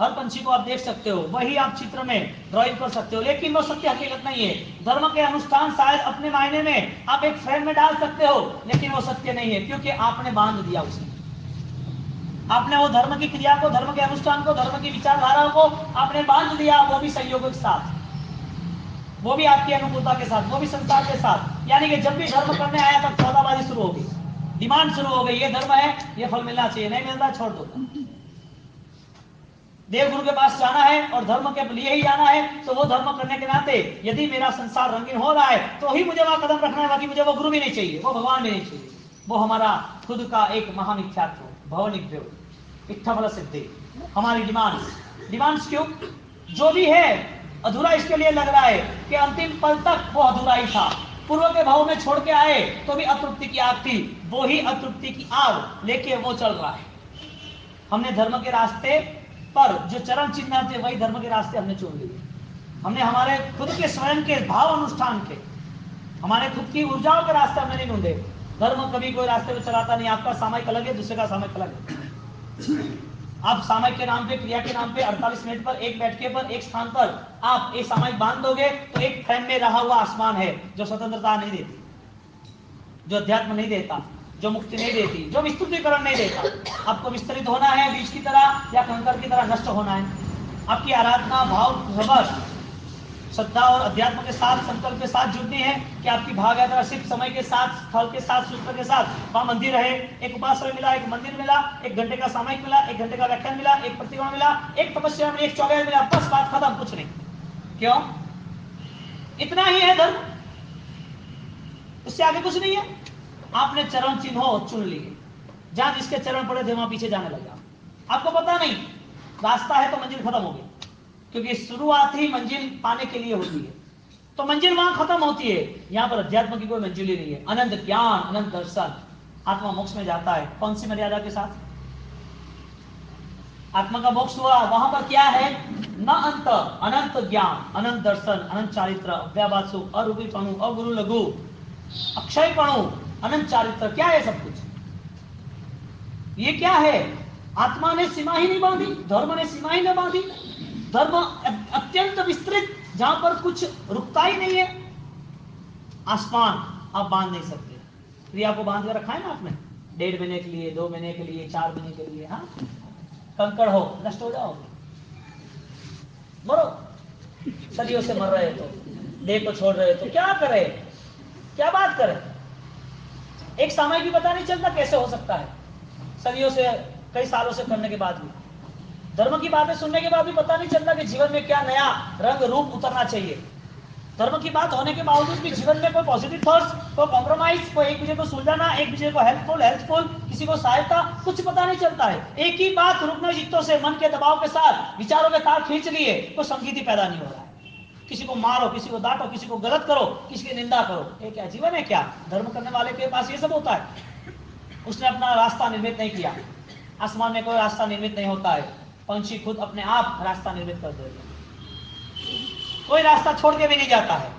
हर पंछी को आप देख सकते हो, वही आप चित्र में ड्राइंग कर सकते हो, लेकिन वो सत्य हकीकत नहीं है। धर्म के अनुष्ठान शायद अपने मायने में आप एक फ्रेम में डाल सकते हो, लेकिन वो सत्य नहीं है, क्योंकि आपने बांध दिया उसे। आपने वो धर्म की क्रिया को, धर्म के अनुष्ठान को, धर्म की विचारधारा को आपने बांध दिया, वो भी संयोग के साथ, वो भी आपकी अनुकूलता के साथ, वो भी संसार के साथ। यानी कि जब भी धर्म करने आया तब सौदाबाजी शुरू हो गई, डिमांड शुरू हो गई, ये धर्म है, ये फल मिलना चाहिए, नहीं मिलता छोड़ दो। देवगुरु के पास जाना है और धर्म के लिए ही जाना है, तो वो धर्म करने के नाते यदि मेरा संसार रंगीन हो रहा है तो ही मुझे वहां कदम रखना है, बाकी मुझे वो गुरु भी नहीं चाहिए, वो भगवान भी नहीं चाहिए, वो हमारा खुद का एक महामिथ्यात्व, भवनिग्रह, इच्छा सिद्धि, हमारी डिमांड्स क्यों? जो भी है अधूरा इसके लिए लग रहा है कि अंतिम पल तक वो अधूरा ही था। पूर्व के भाव में छोड़ के आए तो भी अतृप्ति की आग थी, वो ही अतृप्ति की आग लेके वो चल रहा है। हमने धर्म के रास्ते पर जो चरण चिन्ह थे वही धर्म के रास्ते हमने चुन लिए। हमने हमारे खुद के स्वयं के भाव अनुष्ठान के, हमारे खुद की ऊर्जाओं के रास्ते हमने नहीं ढूंढे। धर्म कभी कोई रास्ते में चलाता नहीं। आपका सामयिक अलग है, दूसरे का सामयिक अलग है। आप सामयिक के नाम पे, क्रिया के नाम पे 48 मिनट पर, एक बैठके पर, एक स्थान पर आप एक सामयिक बांध दोगे तो एक फ्रेम में रहा हुआ आसमान है जो स्वतंत्रता नहीं देती, जो अध्यात्म नहीं देता, जो मुक्ति नहीं देती, जो विस्तृतीकरण नहीं देता। आपको विस्तृत होना है बीज की तरह या कंकर की तरह नष्ट होना है। आपकी आराधना भाव श्रद्धा और अध्यात्म के साथ, संकल्प के साथ जुड़नी है कि आपकी भाव यात्रा सिर्फ समय के साथ, स्थल के साथ, सूत्र के साथ वहां मंदिर रहे, एक उपासना मिला, एक मंदिर मिला, एक घंटे का सामयिक मिला, एक घंटे का व्याख्यान मिला, एक प्रतिमा मिला, एक तपस्या मिली, एक चौगाई मिला, बस बात खत्म, कुछ नहीं। क्यों? इतना ही है धर्म, उससे आगे कुछ नहीं है। आपने चरण चिन्ह चुन लिए, जहां जिसके चरण पड़े थे वहां पीछे जाने लगा। आपको पता नहीं रास्ता है तो मंजिल खत्म हो गई, क्योंकि शुरुआत ही मंजिल पाने के लिए होती है, तो मंजिल वहां खत्म होती है। यहां पर अध्यात्म की कोई मंजिल ही नहीं है। अनंत ज्ञान, अनंत दर्शन, आत्मा मोक्ष में जाता है। कौन सी मर्यादा के साथ? आत्मा का मोक्ष हुआ, वहां पर क्या है? न अंत, अनंत ज्ञान, अनंत दर्शन, अनंत चारित्र, अव्यावाद सुख, अरूपीपणु, अगुरु लघु, अक्षयपणु, अनंत चारित्र। क्या है सब कुछ? ये क्या है? आत्मा ने सीमा ही नहीं बांधी, धर्म ने सीमा ही नहीं बांधी। धर्म अत्यंत विस्तृत, जहां पर कुछ रुकता ही नहीं है। आसमान आप बांध नहीं सकते। क्रिया को बांध कर रखा है ना आपने, 1.5 महीने के लिए, 2 महीने के लिए, 4 महीने के लिए। हाँ, कंकड़ हो, नष्ट हो जाओ, मरो। सदियों से मर रहे तो, देह को छोड़ रहे तो क्या करे, क्या बात करे? एक सामयिक भी पता नहीं चलता कैसे हो सकता है, सदियों से, कई सालों से करने के बाद भी, धर्म की बातें सुनने के बाद भी पता नहीं चलता कि जीवन में क्या नया रंग रूप उतरना चाहिए। धर्म की बात होने के बावजूद भी जीवन में कोई पॉजिटिव थॉट्स, कोई कॉम्प्रोमाइज, कोई एक दूसरे को सुलझाना, एक दूसरे को हेल्पफुल, किसी को सहायता, कुछ पता नहीं चलता है। एक ही बात रुकने चित्तों से, मन के दबाव के साथ, विचारों के तार खींच लिए, कोई संगीत ही पैदा नहीं हो रहा है। किसी को मारो, किसी को डांटो, किसी को गलत करो, किसी की निंदा करो, ये क्या जीवन है? क्या धर्म करने वाले के पास ये सब होता है? उसने अपना रास्ता निर्मित नहीं किया। आसमान में कोई रास्ता निर्मित नहीं होता है, पंछी खुद अपने आप रास्ता निर्मित कर देते हैं। कोई रास्ता छोड़ के भी नहीं जाता है।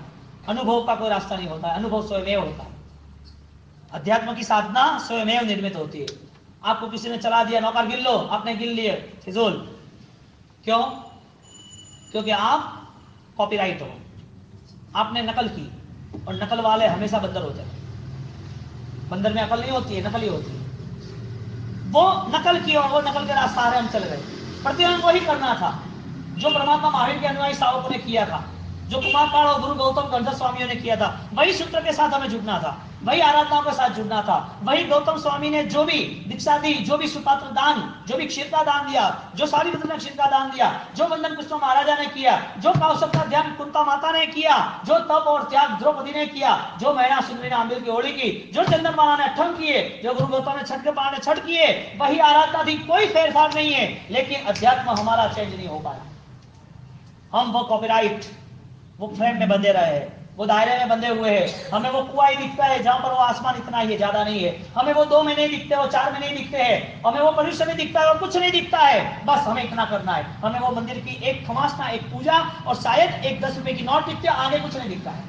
अनुभव का कोई रास्ता नहीं होता है, अनुभव स्वयमेव होता है। अध्यात्म की साधना स्वयमेव निर्मित होती है। आपको किसी ने चला दिया, नौकर गिन लो, आपने गिन लिए, फिजूल। क्यों? क्योंकि आप कॉपीराइट हो, आपने नकल की, और नकल वाले हमेशा बंदर होते हैं। बंदर में अकल नहीं होती है, नकल ही होती है। वो नकल की और वो नकल के रास्ता हम चल गए। प्रतिबंध वही करना था जो परमात्मा महावीर के अनुयायी श्रावकों ने किया था, जो कुमारपाल और गुरु गौतम गंधर स्वामियों ने किया था। वही सूत्र के साथ हमें जुड़ना था, वही आराधनाओं के साथ जुड़ना था। वही गौतम स्वामी ने जो भी दीक्षा दी, जो भी सुपात्र दान, जो भी क्षीर का दान दिया, जो सारी ने क्षीर का दान दिया, जो वंदन कृष्ण महाराजा ने किया, जो कौशल का ध्यान कुंता माता ने किया, जो तप और त्याग द्रौपदी ने किया, जो मैना सुंदरी ने आंबिल की होली की, जो चंद्रमाला ने अठम किए, जो गुरु गौतम ने छठ के पार ने छठ किए, वही आराधना थी। कोई फेरफार नहीं है। लेकिन अध्यात्म हमारा चेंज नहीं हो पाया। हम वो कॉपीराइट, वो फ्रेम में बंधे रहे हैं, वो दायरे में बंधे हुए हैं। हमें वो कुआं ही दिखता है जहां पर वो आसमान इतना ही है, ज्यादा नहीं है। हमें वो 2 महीने दिखते हैं, वो 4 महीने दिखते हैं। हमें वो भविष्य में दिखता है और कुछ नहीं दिखता है। बस हमें इतना करना है। हमें वो मंदिर की एक खमासना, एक पूजा और शायद एक 10 रुपए की नोट दिखती है, आगे कुछ नहीं दिखता है।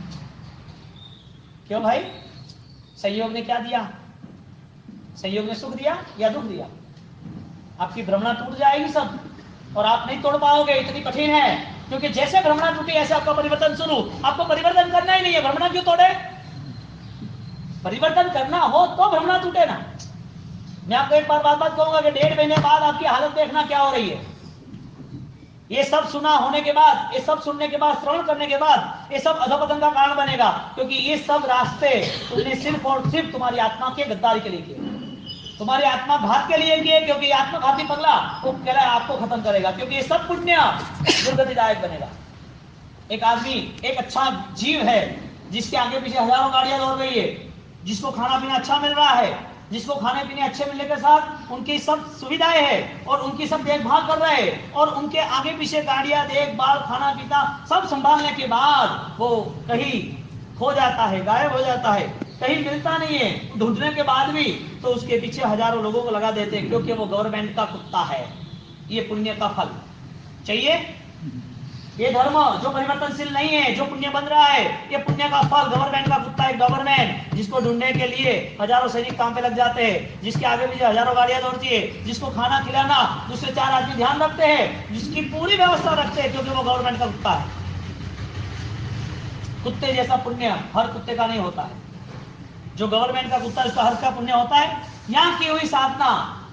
क्यों भाई? संयोग ने क्या दिया? संयोग ने सुख दिया या दुख दिया? आपकी भ्रमणा टूट जाएगी सब। और आप नहीं तोड़ पाओगे, इतनी कठिन है। क्योंकि जैसे भ्रमणा टूटी ऐसे आपका परिवर्तन शुरू। आपको परिवर्तन करना ही नहीं है, भ्रमणा क्यों तोड़े? परिवर्तन करना हो तो भ्रमणा टूटे ना। मैं आपको एक बार बात कहूंगा कि 1.5 महीने बाद आपकी हालत देखना क्या हो रही है। ये सब सुना होने के बाद, ये सब सुनने के बाद, श्रवण करने के बाद, ये सब अधपतन का कारण बनेगा। क्योंकि ये सब रास्ते तुमने सिर्फ और सिर्फ तुम्हारी आत्मा के गद्दारी के लिए किए, तुम्हारी आत्मा घात के लिए किए। क्योंकि आत्मघाती पगला वो कह रहा है आपको खत्म करेगा। क्योंकि ये सब पुण्य दुर्गतिदायक बनेगा। एक आदमी, एक अच्छा जीव है जिसके आगे पीछे हजारों गाड़ियां दौड़ रही है, जिसको खाना पीना अच्छा मिल रहा है, जिसको खाने पीने अच्छे मिलने के साथ उनकी सब सुविधाएं हैं और उनकी सब देखभाल कर रहे हैं, और उनके आगे पीछे गाड़ियां, देखभाल, खाना पीना सब संभालने के बाद वो कहीं खो जाता है, गायब हो जाता है, कहीं मिलता नहीं है। ढूंढने के बाद भी तो उसके पीछे हजारों लोगों को लगा देते हैं, क्योंकि वो गवर्नमेंट का कुत्ता है। ये पुण्य का फल चाहिए। ये धर्म जो परिवर्तनशील नहीं है, जो पुण्य बन रहा है, ये पुण्य का फल। गवर्नमेंट का कुत्ता है, गवर्नमेंट जिसको ढूंढने के लिए हजारों सैनिक काम पे लग जाते हैं, जिसके आगे पीछे हजारों गाड़ियां दौड़ती है, जिसको खाना खिलाना दूसरे 4 आदमी ध्यान रखते हैं, जिसकी पूरी व्यवस्था रखते हैं, क्योंकि वो गवर्नमेंट का कुत्ता है। कुत्ते जैसा पुण्य हर कुत्ते का नहीं होता है। जो गवर्नमेंट का कुत्ता, उसका हर का पुण्य होता है। यहाँ की हुई साधना,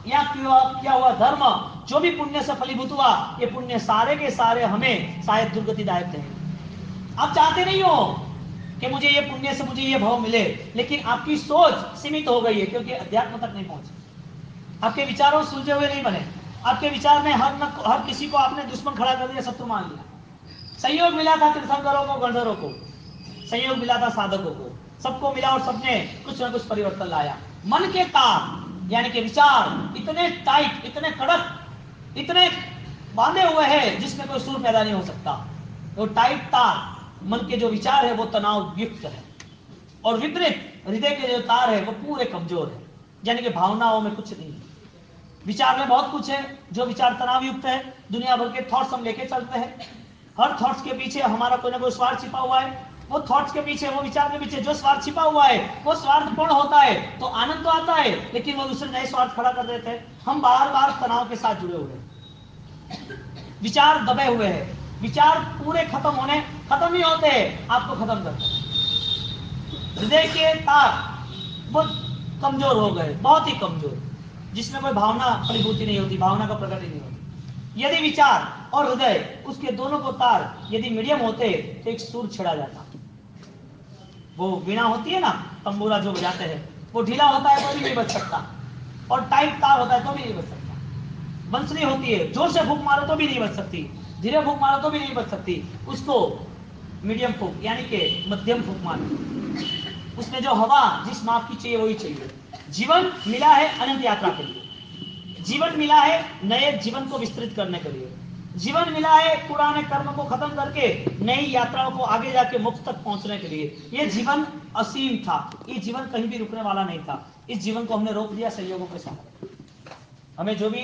यहाँ किया हुआ धर्म, जो भी पुण्य से फलीभूत हुआ, ये पुण्य सारे के सारे हमें शायद दुर्गतिदायक रहेंगे। आप चाहते नहीं हो कि मुझे ये पुण्य से मुझे ये भाव मिले, लेकिन आपकी सोच सीमित हो गई है, क्योंकि अध्यात्म तक नहीं पहुंचे। आपके विचारों सुलझे हुए नहीं बने। आपके विचार में हर किसी को आपने दुश्मन खड़ा कर दिया, शत्रु मान लिया। सहयोग मिला था तीर्थंकरों को, गणधरों को, सहयोग मिला था साधकों को, सबको मिला और सबने कुछ न कुछ परिवर्तन लाया। मन के तार यानी कि विचार इतने टाइट, इतने कड़क, इतने बांधे हुए हैं जिसमें कोई सुर पैदा नहीं हो सकता। वो टाइट तार, मन के जो विचार है वो तनाव युक्त है, और विपरीत हृदय के जो तार है वो पूरे कमजोर है, यानी कि भावनाओं में कुछ नहीं है। विचार में बहुत कुछ है। जो विचार तनाव युक्त है, दुनिया भर के थॉट्स हम लेके चलते हैं। हर थॉट्स के पीछे हमारा कोई ना कोई स्वार्थ छिपा हुआ है। वो थॉट्स के पीछे, वो विचार के पीछे जो स्वार्थ छिपा हुआ है वो स्वार्थपूर्ण होता है, तो आनंद तो आता है, लेकिन वो दूसरे नए स्वार्थ खड़ा कर देते हैं। हम बार बार तनाव के साथ जुड़े हुए हैं, विचार दबे हुए हैं। विचार पूरे खत्म नहीं होते, आपको खत्म करते हैं। हृदय के तार वो कमजोर हो गए, बहुत ही कमजोर, जिसमें कोई भावना फलीभूति नहीं होती, भावना का प्रकट ही नहीं होती। यदि विचार और हृदय, उसके दोनों को तार यदि मीडियम होते तो एक सुर छिड़ा जाता। वो वीणा होती है ना, तंबूरा जो बजाते हैं, वो ढीला होता है तो भी नहीं बज सकता, और टाइट तार होता है तो भी नहीं बज सकता। बंसरी होती है, जोर से फूंक मारो तो भी नहीं बज सकती, धीरे फूंक मारो तो भी नहीं बज सकती। उसको मीडियम फूंक यानी कि मध्यम फूंक मारो, उसमें जो हवा जिस माप की चाहिए वही चाहिए। जीवन मिला है अनंत यात्रा के लिए, जीवन मिला है नए जीवन को विस्तृत करने के लिए, जीवन मिला है पुराने कर्म को खत्म करके नई यात्राओं को आगे जाके मुक्त तक पहुंचने के लिए। ये जीवन असीम था, ये जीवन कहीं भी रुकने वाला नहीं था। इस जीवन को हमने रोक दिया संयोगों के साथ। हमें जो भी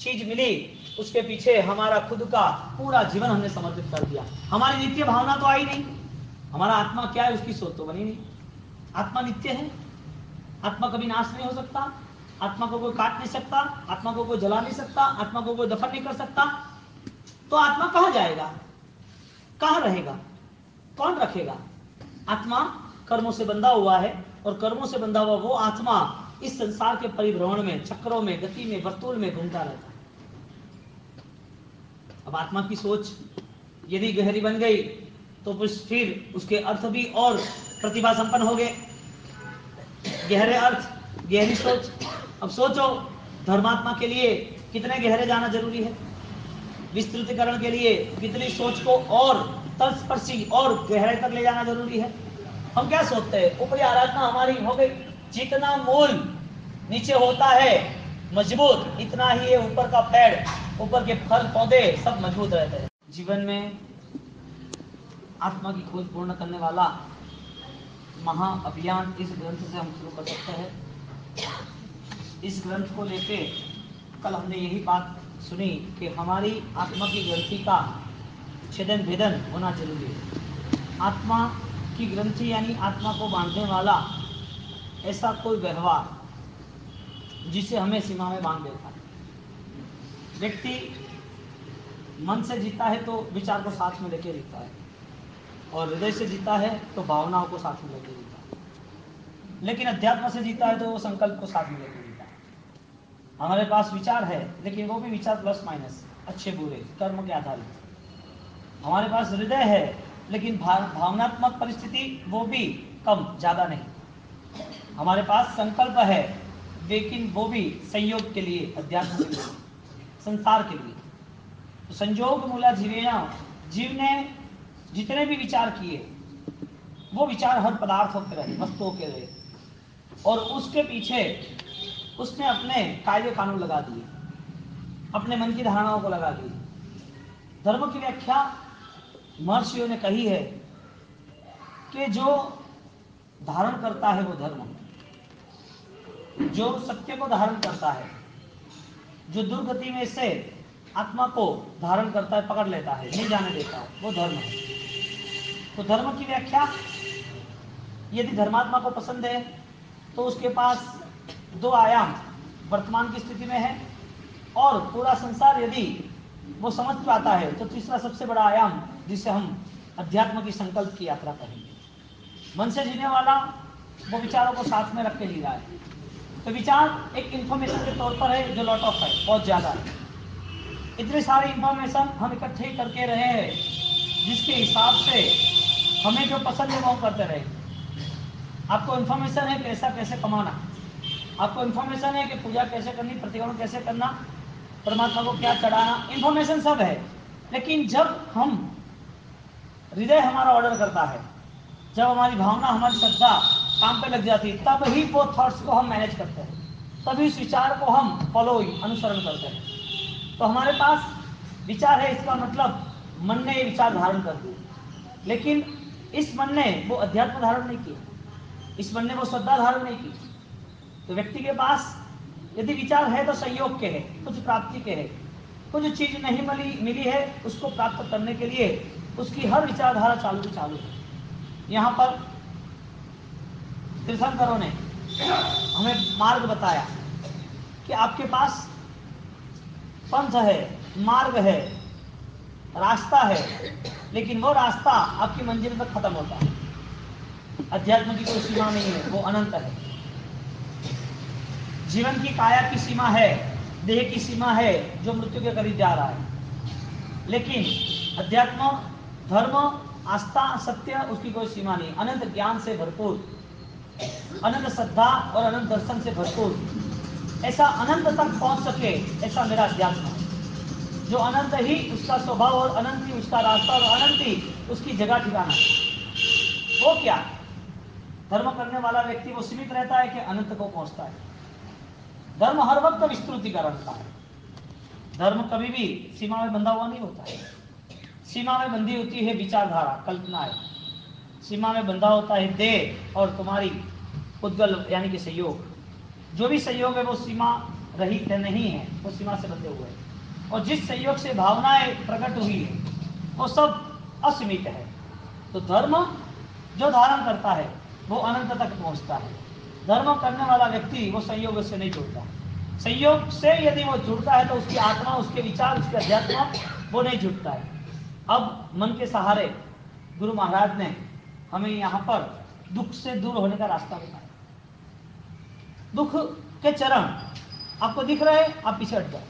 चीज मिली उसके पीछे हमारा खुद का पूरा जीवन हमने समर्पित कर दिया। हमारी नित्य भावना तो आई नहीं, हमारा आत्मा क्या है उसकी सोच तो बनी नहीं। आत्मा नित्य है, आत्मा कभी नाश नहीं हो सकता, आत्मा को कोई काट नहीं सकता, आत्मा को कोई जला नहीं सकता, आत्मा को कोई दफन नहीं कर सकता। तो आत्मा कहां जाएगा, कहां रहेगा, कौन रखेगा? आत्मा कर्मों से बंधा हुआ है, और कर्मों से बंधा हुआ वो आत्मा इस संसार के परिभ्रमण में, चक्रों में, गति में, वर्तुल में घूमता रहता है। अब आत्मा की सोच यदि गहरी बन गई तो फिर उसके अर्थ भी और प्रतिभा संपन्न हो गए। गहरे अर्थ, गहरी सोच। अब सोचो, धर्मात्मा के लिए कितने गहरे जाना जरूरी है, विस्तृतीकरण के लिए कितनी सोच को और तलस्पर्शी और गहरे तक ले जाना जरूरी है। हम क्या सोचते हैं, ऊपरी आराधना हमारी हो गई, जितना मूल नीचे होता है मजबूत, इतना ही ये ऊपर का पेड़, ऊपर के फल पौधे सब मजबूत रहते हैं। जीवन में आत्मा की खोज पूर्ण करने वाला महाअभियान इस ग्रंथ से हम शुरू कर सकते हैं। इस ग्रंथ को लेके कल हमने यही बात सुनी कि हमारी आत्मा की ग्रंथि का छेदन भेदन होना जरूरी है। आत्मा की ग्रंथि यानी आत्मा को बांधने वाला ऐसा कोई व्यवहार जिसे हमें सीमा में बांध देता है। व्यक्ति मन से जीता है तो विचार को साथ में लेके जीता है, और हृदय से जीता है तो भावनाओं को साथ में लेके जीता है। लेकिन अध्यात्म से जीता है तो वो संकल्प को साथ में लेके जीता है। हमारे पास विचार है, लेकिन वो भी विचार प्लस माइनस, अच्छे बुरे, कर्म के आधारित। हमारे पास हृदय है, लेकिन भावनात्मक परिस्थिति वो भी कम ज्यादा नहीं। हमारे पास संकल्प है, लेकिन वो भी संयोग के लिए, अध्यात्म के लिए, संसार के लिए। तो संयोग मूला जीवेना, जीव ने जितने भी विचार किए वो विचार हर पदार्थों के रहे, वस्तुओं के रहे, और उसके पीछे उसने अपने कायदे कानून लगा दिए, अपने मन की धारणाओं को लगा दिए। धर्म की व्याख्या महर्षियों ने कही है कि जो धारण करता है वो धर्म, जो सत्य को धारण करता है, जो दुर्गति में से आत्मा को धारण करता है, पकड़ लेता है, नहीं जाने देता है, वो धर्म है। तो धर्म की व्याख्या, यदि धर्मात्मा को पसंद है तो उसके पास दो आयाम वर्तमान की स्थिति में है, और पूरा संसार यदि वो समझ पाता है तो तीसरा सबसे बड़ा आयाम, जिसे हम अध्यात्म की संकल्प की यात्रा कहेंगे। मन से जीने वाला वो विचारों को साथ में रख के जी रहा है। तो विचार एक इंफॉर्मेशन के तौर पर है जो लॉट ऑफ है, बहुत ज्यादा है। इतने सारे इंफॉर्मेशन हम इकट्ठे करके रहे हैं, जिसके हिसाब से हमें जो पसंद है वो हम करते रहे। आपको इन्फॉर्मेशन है पैसा कैसे कमाना, आपको इन्फॉर्मेशन है कि पूजा कैसे करनी, प्रतिक्रमण कैसे करना, परमात्मा को क्या चढ़ाना, इन्फॉर्मेशन सब है। लेकिन जब हम हृदय हमारा ऑर्डर करता है, जब हमारी भावना, हमारी श्रद्धा काम पे लग जाती है, तब ही वो थॉट्स को हम मैनेज करते हैं, तभी इस विचार को हम फॉलो, अनुसरण करते हैं। तो हमारे पास विचार है, इसका मतलब मन ने ये विचार धारण कर दिए, लेकिन इस मन ने वो अध्यात्म धारण नहीं किया, इस मन ने वो श्रद्धा धारण नहीं की। तो व्यक्ति के पास यदि विचार है तो संयोग के है, कुछ प्राप्ति के है, कुछ चीज नहीं मिली है, उसको प्राप्त करने के लिए उसकी हर विचारधारा चालू है। यहाँ पर तीर्थंकरों ने हमें मार्ग बताया कि आपके पास पंथ है, मार्ग है, रास्ता है, लेकिन वो रास्ता आपकी मंजिल पर खत्म होता है। अध्यात्म की कोई सीमा नहीं है, वो अनंत है। जीवन की काया की सीमा है, देह की सीमा है, जो मृत्यु के करीब जा रहा है। लेकिन अध्यात्म, धर्म, आस्था, सत्य, उसकी कोई सीमा नहीं। अनंत ज्ञान से भरपूर, अनंत श्रद्धा और अनंत दर्शन से भरपूर, ऐसा अनंत तक पहुंच सके, ऐसा मेरा अध्यात्म है। जो अनंत ही उसका स्वभाव और अनंत ही उसका रास्ता और अनंत ही उसकी जगह ठिकाना। वो क्या? धर्म करने वाला व्यक्ति वो सीमित रहता है कि अनंत को पहुंचता है। धर्म हर वक्त विस्तृतीकरण का है। धर्म कभी भी सीमा में बंधा हुआ नहीं होता है। सीमा में बंधी होती है विचारधारा, कल्पनाएं। सीमा में बंधा होता है देह और तुम्हारी उद्गल यानी कि सहयोग। जो भी सहयोग है वो सीमा रहित नहीं है, वो सीमा से बंधे हुए हैं। और जिस सहयोग से भावनाएं प्रकट हुई है वो सब असीमित है। तो धर्म जो धारण करता है वो अनंत तक पहुंचता है। धर्म करने वाला व्यक्ति वो संयोग से नहीं जुड़ता। संयोग से यदि वो जुड़ता है तो उसकी आत्मा, उसके विचार, उसके अध्यात्म वो नहीं जुड़ता है। अब मन के सहारे गुरु महाराज ने हमें यहाँ पर दुख से दूर होने का रास्ता बताया। दुख के चरण आपको दिख रहे हैं, आप पीछे हट जाओ।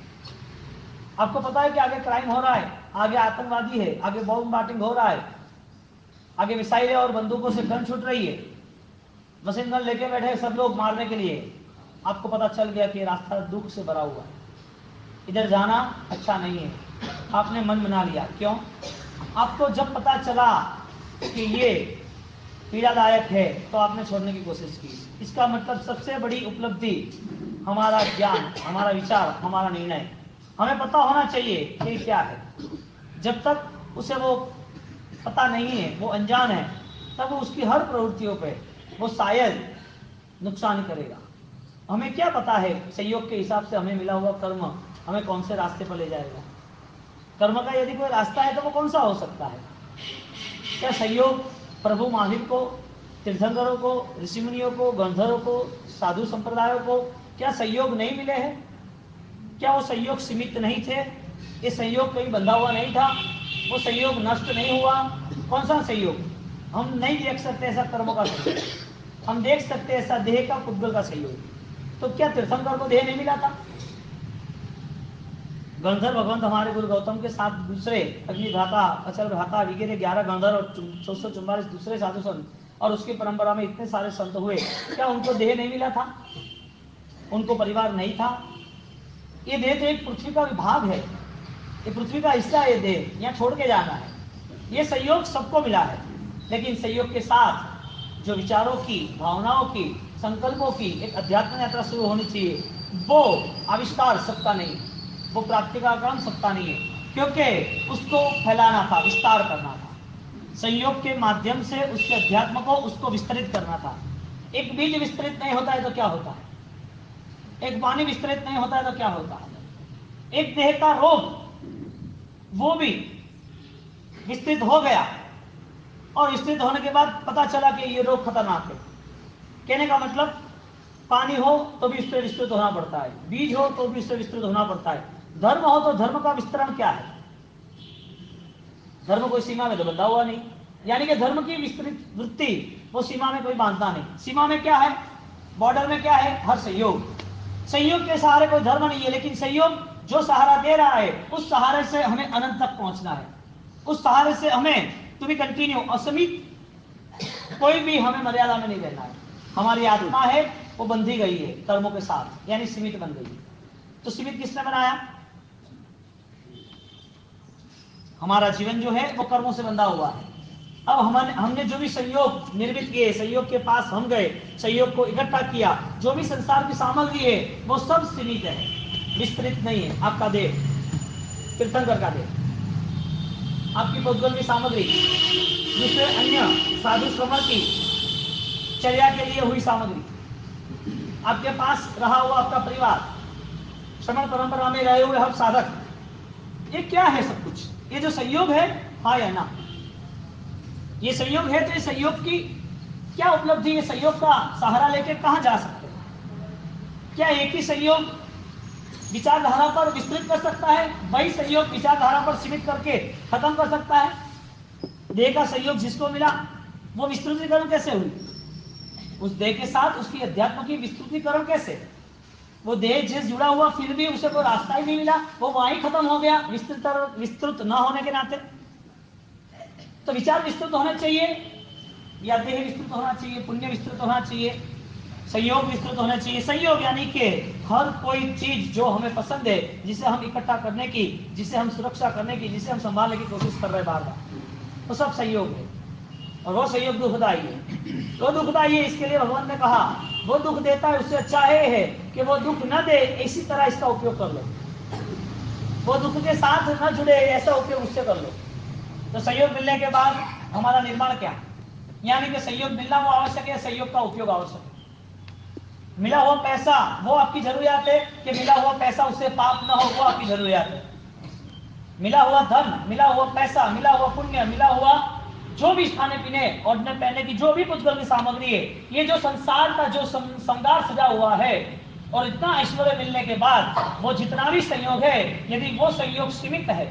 आपको पता है कि आगे क्राइम हो रहा है, आगे आतंकवादी है, आगे बॉम्ब बाटिंग हो रहा है, आगे मिसाइलें और बंदूकों से गन छूट रही है, मशीन गन लेके बैठे सब लोग मारने के लिए। आपको पता चल गया कि रास्ता दुख से भरा हुआ है, इधर जाना अच्छा नहीं है। आपने मन बना लिया। क्यों? आपको जब पता चला कि ये पीड़ादायक है तो आपने छोड़ने की कोशिश की। इसका मतलब सबसे बड़ी उपलब्धि हमारा ज्ञान, हमारा विचार, हमारा निर्णय। हमें पता होना चाहिए कि क्या है। जब तक उसे वो पता नहीं है, वो अनजान है, तब वो उसकी हर प्रवृत्तियों पे वो शायद नुकसान करेगा। हमें क्या पता है संयोग के हिसाब से हमें मिला हुआ कर्म हमें कौन से रास्ते पर ले जाएगा। कर्म का यदि कोई रास्ता है तो वो कौन सा हो सकता है? क्या संयोग प्रभु महावीर को, तीर्थंकरों को, ऋषिमुनियों को, गंधर्वों को, साधु संप्रदायों को क्या संयोग नहीं मिले हैं? क्या वो संयोग सीमित नहीं थे? ये संयोग कहीं बंधा हुआ नहीं था, वो संयोग नष्ट नहीं हुआ। कौन सा संयोग? हम नहीं देख सकते ऐसा कर्मों का संयोग, हम देख सकते ऐसा देह का पुद्गल का संयोग। तो क्या तीर्थंकर को देह नहीं मिला था? गंधर्व भगवंत हमारे गुरु गौतम के साथ दूसरे अग्निधाता, अचल भ्राता, विगे 11 गंधर्व और 444 दूसरे साधु संत, और उसकी परंपरा में इतने सारे संत हुए, क्या उनको देह नहीं मिला था? उनको परिवार नहीं था? ये देह तो एक पृथ्वी का विभाग है, ये पृथ्वी का हिस्सा है, ये देह यहाँ छोड़ के जाना है। ये संयोग सबको मिला है, लेकिन संयोग के साथ जो विचारों की, भावनाओं की, संकल्पों की एक अध्यात्म यात्रा शुरू होनी चाहिए, वो आविष्कार सबका नहीं, वो प्राप्ति का क्रम सबका नहीं है, क्योंकि उसको फैलाना था, विस्तार करना था। संयोग के माध्यम से उसके अध्यात्म को, उसको विस्तृत करना था। एक बीज विस्तृत नहीं होता है तो क्या होता है? एक वाणी विस्तृत नहीं होता है तो क्या होता है? एक देह का रोग, वो भी विस्तृत हो गया, और विस्तृत होने के बाद पता चला कि ये रोग खतरनाक है। कहने का मतलब, पानी हो तो भी इससे विस्तृत होना पड़ता है, बीज हो तो भी इससे विस्तृत होना पड़ता है। धर्म हो तो धर्म का विस्तरण क्या है? धर्म कोई सीमा में तो बंधा हुआ नहीं, यानी कि धर्म की विस्तृत वृत्ति वो सीमा में कोई बांधता नहीं। सीमा में क्या है? बॉर्डर में क्या है? हर संयोग। संयोग के सहारे कोई धर्म नहीं है, लेकिन संयोग जो सहारा दे रहा है, उस सहारे से हमें अनंत तक पहुंचना है। उस सहारे से हमें टू बी कंटिन्यू, असीमित, कोई भी हमें मर्यादा में नहीं रहना है। हमारी आत्मा है वो बंधी गई है कर्मों के साथ, यानी सीमित बन गई है। तो सीमित किसने बनाया? हमारा जीवन जो है वो कर्मों से बंधा हुआ है। अब हमने जो भी संयोग निर्मित किए, संयोग के पास हम गए, संयोग को इकट्ठा किया, जो भी संसार की सामग्री है वो सब सीमित है, विस्तृत नहीं है। आपका देह, तीर्थंकर का देह, आपकी पौद्गल की सामग्री, दूसरे अन्य साधु श्रमण की चर्या के लिए हुई सामग्री, आपके पास रहा हुआ आपका परिवार, श्रमण परंपरा में रहे हुए हम साधक, ये क्या है सब कुछ? ये जो संयोग है, हाँ या ना? ये संयोग है तो ये संयोग की क्या उपलब्धि? ये संयोग का सहारा लेके कहां जा सकते हैं? क्या एक ही संयोग विचारधारा पर विस्तृत कर सकता है? वही संयोग विचारधारा पर सीमित करके खत्म कर सकता है? देह का संयोग जिसको मिला वो विस्तृतीकरण कैसे हुई? उस देह के साथ उसकी अध्यात्म की विस्तृतीकरण कैसे? वो देह जिस जुड़ा हुआ, फिर भी उसे कोई रास्ता ही नहीं मिला, वो वहीं खत्म हो गया विस्तृत न होने के नाते। तो विचार विस्तृत होना चाहिए, या देह विस्तृत होना चाहिए, पुण्य विस्तृत होना चाहिए, संयोग विस्तृत होना चाहिए। संयोग यानी कि हर कोई चीज जो हमें पसंद है, जिसे हम इकट्ठा करने की, जिसे हम सुरक्षा करने की, जिसे हम संभालने की कोशिश कर रहे हैं बार बार, वो सब संयोग है। और वो संयोग दुखदायी है। वो दुखदायी है, इसके लिए भगवान ने कहा वो दुख देता है, उससे अच्छा है कि वो दुख न दे, इसी तरह इसका उपयोग कर लो। वो दुख के साथ न जुड़े, ऐसा उपयोग उससे कर लो। तो संयोग मिलने के बाद हमारा निर्माण क्या? यानी कि संयोग मिलना वो आवश्यक है, संयोग का उपयोग आवश्यक है। मिला हुआ पैसा वो आपकी जरूरियात है, कि मिला हुआ पैसा उससे पाप न हो, वो आपकी जरूरियात है। मिला हुआ धन, मिला हुआ पैसा, मिला हुआ पुण्य, मिला हुआ जो भी खाने पीने और पहनने की जो भी पुष्कल की सामग्री है, ये जो संसार का जो श्रृंगार सजा हुआ है, और इतना ऐश्वर्य मिलने के बाद वो जितना भी संयोग है, यदि वो संयोग सीमित है,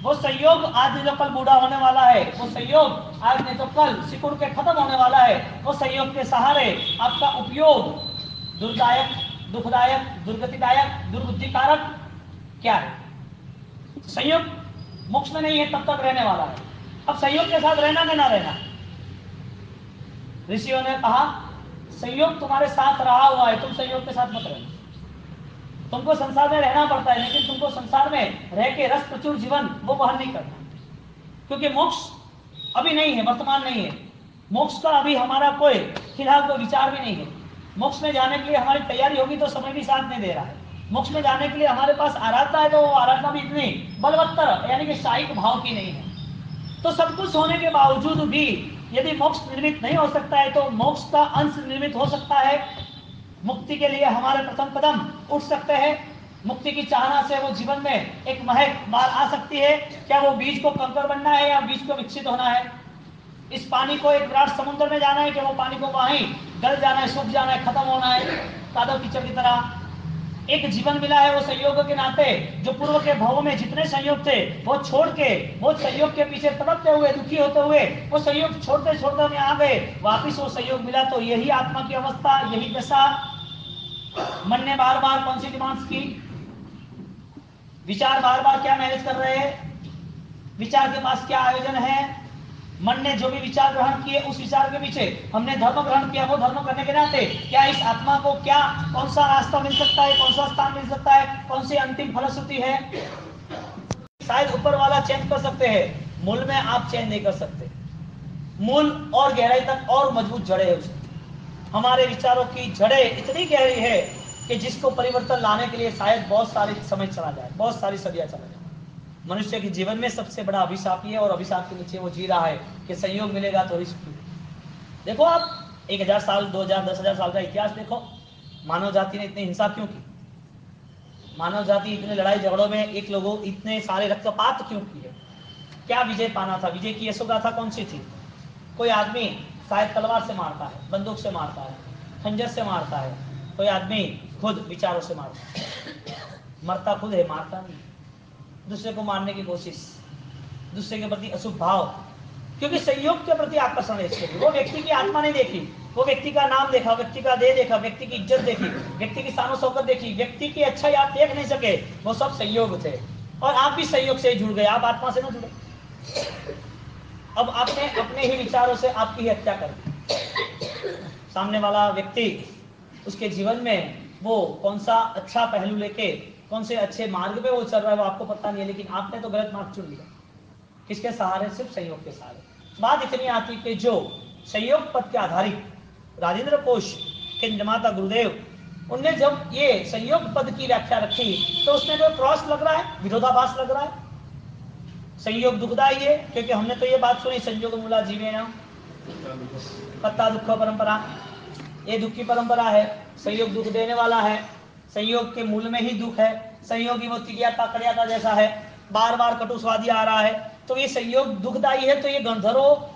वो संयोग आज नहीं तो कल बूढ़ा होने वाला है, वो संयोग आज नहीं तो कल सिकुड़ के खत्म होने वाला है, वो संयोग के सहारे आपका उपयोग दुर्दायक, दुखदायक, दुर्गतिदायक, दुर्बुद्धिकारक क्या है? संयोग मोक्ष में नहीं है, तब तक रहने वाला है। अब संयोग के साथ रहना कि ना रहना? ऋषियों ने कहा संयोग तुम्हारे साथ रहा हुआ है, तुम संयोग के साथ मत रहना। तुमको संसार में रहना पड़ता है, लेकिन तुमको संसार में रह के रस प्रचुर जीवन वो वहन नहीं करना, क्योंकि मोक्ष अभी नहीं है, वर्तमान नहीं है। मोक्ष का अभी हमारा कोई फिलहाल कोई विचार भी नहीं है। मोक्ष में जाने के लिए हमारी तैयारी होगी तो समय भी साथ नहीं दे रहा है। मोक्ष में जाने के लिए हमारे पास आराधना है, तो वो आराधना भी इतनी बलवत्तर यानी कि शाहीक भाव की नहीं है। तो सब कुछ होने के बावजूद भी यदि मोक्ष निर्मित नहीं हो सकता है, तो मोक्ष का अंश निर्मित हो सकता है। मुक्ति के लिए हमारे प्रथम कदम उठ सकते हैं। मुक्ति की चाहना से वो जीवन में एक महक बार आ सकती है। क्या वो बीज को कंकर बनना है या बीज को विकसित होना है? इस पानी को एक विराट समुद्र में जाना है कि वो पानी को वहीं गल जाना है, सूख जाना है, खत्म होना है कादव कीचड़ की तरह? एक जीवन मिला है वो संयोग के नाते, जो पूर्व के भावों में जितने संयोग थे वो छोड़ के, वो संयोग के पीछे तड़पते हुए, दुखी होते हुए वो संयोग छोड़ते छोड़ते हमें आ गए, वापिस वो संयोग मिला। तो यही आत्मा की अवस्था, यही दशा। मन ने बार बार कौन सी डिमांड्स की, विचार बार बार क्या मैनेज कर रहे हैं, विचार के पास क्या आयोजन है, मन ने जो भी विचार ग्रहण किए उस विचार के पीछे हमने धर्म ग्रहण किया, वो धर्म करने के नाते क्या इस आत्मा को क्या कौन सा रास्ता मिल सकता है, कौन सा स्थान मिल सकता है, कौन सी अंतिम फलश्रुति है। शायद ऊपर वाला चेंज कर सकते हैं, मूल में आप चेंज नहीं कर सकते। मूल और गहराई तक और मजबूत जड़े है उसकी। हमारे विचारों की जड़ें इतनी गहरी है कि जिसको परिवर्तन लाने के लिए शायद बहुत सारी समय चला जाए, बहुत सारी सदियां चला जाए। मनुष्य के जीवन में सबसे बड़ा अभिशाप ये, और अभिशाप के नीचे वो जी रहा है कि संयोग मिलेगा तो रिस्क। देखो आप 1000 साल, 2000, 10,000 साल का इतिहास देखो, मानव जाति ने इतनी हिंसा क्यों की, मानव जाति इतने लड़ाई झगड़ों में एक लोगों इतने सारे रक्तपात क्यों किए, क्या विजय पाना था, विजय की यशोगाथा कौन सी थी। कोई आदमी शायद तलवार से मारता है, बंदूक से मारता है, खंजर से मारता है, कोई आदमी खुद विचारों से मारता है, मरता खुद है, मारता नहीं। दूसरे को मारने की कोशिश, दूसरे के प्रति अशुभ भाव, क्योंकि संयोग के प्रति आकर्षण है इसके लिए। वो व्यक्ति की आत्मा नहीं देखी, वो व्यक्ति का नाम देखा, व्यक्ति का देह देखा, व्यक्ति की इज्जत देखी, व्यक्ति की शान शौकत देखी, व्यक्ति की अच्छाई आप देख नहीं सके, वो सब संयोग थे। और आप भी संयोग से ही जुड़ गए, आप आत्मा से ना जुड़े। अब आपने अपने ही विचारों से आपकी ही हत्या कर दी। सामने वाला व्यक्ति, उसके जीवन में वो कौन सा अच्छा पहलू लेके, कौन से अच्छे मार्ग पे वो चल रहा है वो आपको पता नहीं है, लेकिन आपने तो गलत मार्ग चुन लिया। किसके सहारे? सिर्फ संयोग के सहारे। बात इतनी आती कि जो संयोग पद के आधारित राजेंद्र कोश के निर्माता गुरुदेव, उनने जब ये संयोग पद की व्याख्या रखी तो उसमें जो क्रॉस लग रहा है, विरोधाभास लग रहा है। संयोग दुखदाई है, क्योंकि हमने तो ये बात सुनी, संयोग मूला जीवेन पत्ता दुख परंपरा, ये दुख की परंपरा है। संयोग दुख देने वाला है, संयोग के मूल में ही दुख है। संयोगी वो तिरियाता कड़ियाता जैसा है, बार बार कटुस्वादी आ रहा है, तो ये संयोग दुखदाई है। तो ये गंधर्वो,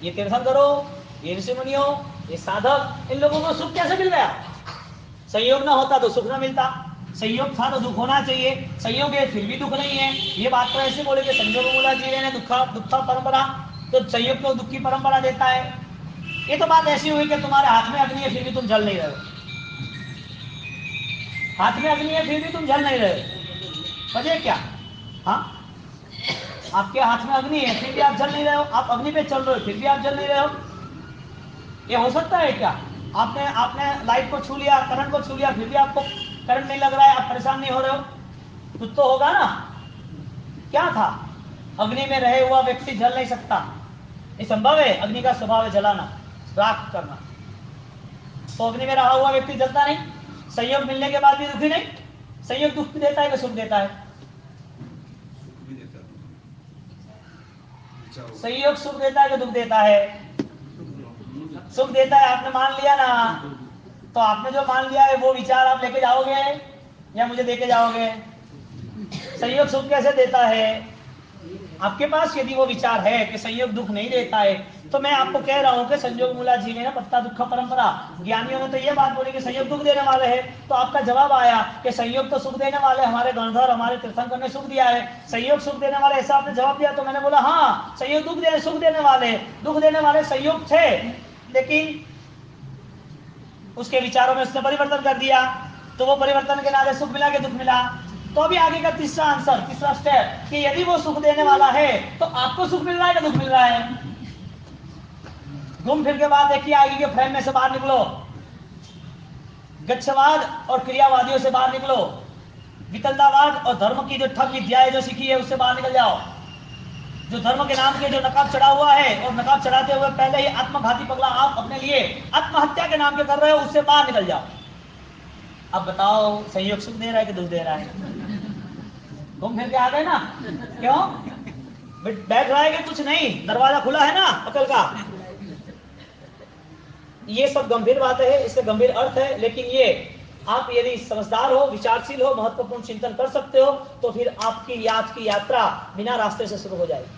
ये तीर्थंकरो, ये ऋषिमुनियों, ये साधक, इन लोगों को सुख कैसे मिल गया? संयोग ना होता तो सुख ना मिलता, संयोग था तो दुख होना चाहिए, संयोग है फिर भी दुख नहीं है। ये बात तो ऐसे बोले कि संयोग मूला जीवे ने दुखा परंपरा, तो संयोग को दुख की परंपरा देता है। ये तो बात ऐसी हुई कि तुम्हारे हाथ में अग्नि है फिर भी तुम जल नहीं रहे हो, हाथ में अग्नि है फिर भी तुम जल नहीं रहे हो, वजह क्या? हाँ, आपके हाथ में अग्नि है फिर भी आप जल नहीं रहे हो, आप अग्नि पे चल रहे हो फिर भी आप जल नहीं रहे हो। ये हो सकता है क्या? आपने लाइट को छू लिया, करंट को छू लिया, फिर भी आपको करंट नहीं लग रहा है, आप परेशान नहीं हो रहे हो? कुछ तो होगा ना। क्या था? अग्नि में रहे हुआ व्यक्ति जल नहीं सकता, ये संभव है। अग्नि का स्वभाव है जलाना, राख करना, तो अग्नि में रहा हुआ व्यक्ति जलता नहीं। संयोग मिलने के बाद भी दुखी नहीं। संयोग दुख देता है कि सुख देता है? संयोग सुख देता है कि दुख देता है? सुख देता है। आपने मान लिया ना, तो आपने जो मान लिया है वो विचार आप लेके जाओगे या मुझे देके जाओगे? संयोग सुख कैसे देता है? आपके पास यदि वो विचार है कि संयोग दुख नहीं देता है, तो मैं आपको कह रहा हूं कि संयोग मूला जीवे ना पत्ता दुख परंपरा। ज्ञानियों ने तो ये बात बोली कि संयोग दुख देने वाले हैं, तो आपका जवाब आया कि संयोग तो सुख देने वाले, हमारे गणधर, हमारे तीर्थंकर ने सुख दिया है, संयोग सुख देने वाले, ऐसा आपने जवाब दिया। तो मैंने बोला हाँ, संयोग सुख देने वाले, दुख देने वाले संयोग थे, लेकिन उसके विचारों में उसने परिवर्तन कर दिया, तो वो परिवर्तन के नाते सुख मिला कि दुख मिला? तो अभी आगे का तीसरा आंसर, तीसरा स्टेप, कि यदि वो सुख देने वाला है तो आपको सुख मिल रहा है कि दुख मिल रहा है? घूम फिर के बाद देखिए आगे के फ्रेम में से बाहर निकलो, गच्छवाद और क्रियावादियों से बाहर निकलो, विकलतावाद और धर्म की जो ठग विद्या है जो सीखी है उससे बाहर निकल जाओ, जो धर्म के नाम के जो नकाब चढ़ा हुआ है और नकाब चढ़ाते हुए पहले ही आत्मघाती पगला आप अपने लिए आत्महत्या के नाम के कर रहे हो, उससे बाहर निकल जाओ। अब बताओ संयोग सुख दे रहा है कि दुख दे रहा है? घूम फिर के आ गए ना? क्यों बैठ रहा है कि कुछ नहीं? दरवाजा खुला है ना अकल का। ये सब गंभीर बातें है, इसका गंभीर अर्थ है, लेकिन ये आप यदि समझदार हो, विचारशील हो, महत्वपूर्ण चिंतन कर सकते हो, तो फिर आपकी याद की यात्रा बिना रास्ते से शुरू हो जाएगी।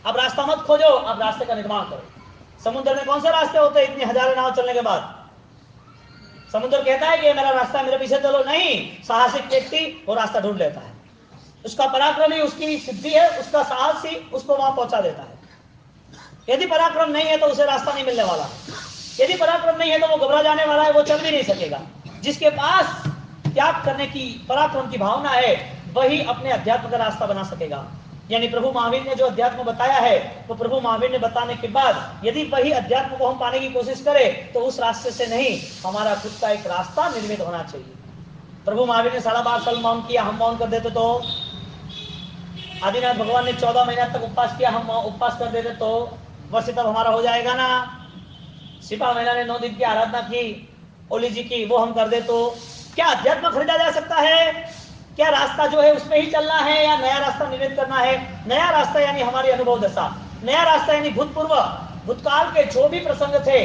अब रास्ता मत खोजो, अब रास्ते का निर्माण करो। समुद्र में कौन से रास्ते होते हैं इतनी हजारों नाव चलने के बाद? समुद्र कहता है कि मेरा रास्ता मेरे पीछे चलो, नहीं, साहसिक व्यक्ति वो रास्ता ढूंढ लेता है। उसका पराक्रम ही उसकी सिद्धि है, उसका साहस ही उसको वहां पहुंचा देता है। यदि पराक्रम नहीं है तो उसे रास्ता नहीं मिलने वाला, यदि पराक्रम नहीं है तो वो घबरा जाने वाला है, वो चल भी नहीं सकेगा। जिसके पास त्याग करने की पराक्रम की भावना है वही अपने अध्यात्म का रास्ता बना सकेगा। यानी प्रभु महावीर ने जो अध्यात्म बताया है, वो प्रभु महावीर ने बताने के बाद यदि वही अध्यात्म को हम पाने की कोशिश करें तो उस रास्ते से नहीं, हमारा खुद का एक रास्ता निर्मित होना चाहिए। प्रभु महावीर ने 12.5 साल मौन किया, हम मौन कर देते तो, आदिनाथ भगवान ने 14 महीना तक उपवास किया, हम उपवास कर देते तो वर्ष तब हमारा हो जाएगा ना। सिपा महीना ने 9 दिन की आराधना की ओली जी की, वो हम कर दे तो क्या अध्यात्म खरीदा जा सकता है? क्या रास्ता जो है उसमें ही चलना है या नया रास्ता निर्मित करना है? नया रास्ता यानी हमारी अनुभव दशा, नया रास्ता यानी भूतपूर्व भूतकाल के जो भी प्रसंग थे,